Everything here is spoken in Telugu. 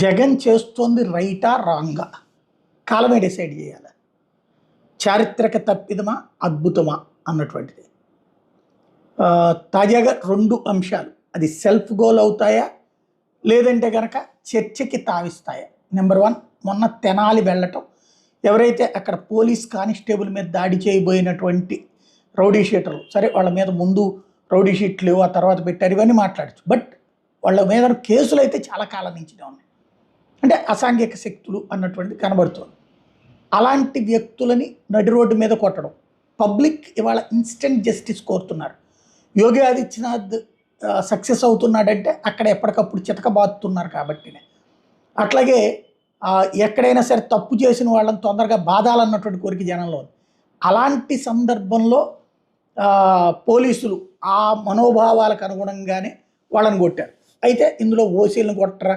జగన్ చేస్తోంది రైటా రాంగా కాలమే డిసైడ్ చేయాలి. చారిత్రక తప్పిదమా అద్భుతమా అన్నటువంటిది. తాజాగా రెండు అంశాలు, అది సెల్ఫ్ గోల్ అవుతాయా లేదంటే కనుక చర్చకి తావిస్తాయా. నెంబర్ వన్, మొన్న తెనాలి వెళ్ళటం, ఎవరైతే అక్కడ పోలీస్ కానిస్టేబుల్ మీద దాడి చేయబోయినటువంటి రౌడీ షీటర్లు, సరే వాళ్ళ మీద ముందు రౌడీ షీట్లు ఆ తర్వాత పెట్టారు, ఇవన్నీ మాట్లాడచ్చు. బట్ వాళ్ళ మీద కేసులు అయితే చాలా కాలం నుంచినే ఉన్నాయి. అంటే అసాంఘిక శక్తులు అన్నటువంటిది కనబడుతుంది. అలాంటి వ్యక్తులని నడి రోడ్డు మీద కొట్టడం, పబ్లిక్ ఇవాళ ఇన్స్టెంట్ జస్టిస్ కోరుతున్నారు. యోగి ఆదిత్యనాథ్ సక్సెస్ అవుతున్నాడంటే అక్కడ ఎప్పటికప్పుడు చితకబాతుతున్నారు కాబట్టినే. అట్లాగే ఎక్కడైనా సరే తప్పు చేసిన వాళ్ళని తొందరగా బాధాలన్నటువంటి కోరిక జనంలో ఉంది. అలాంటి సందర్భంలో పోలీసులు ఆ మనోభావాలకు అనుగుణంగానే వాళ్ళని కొట్టారు. అయితే ఇందులో ఓసీలను కొట్టరా,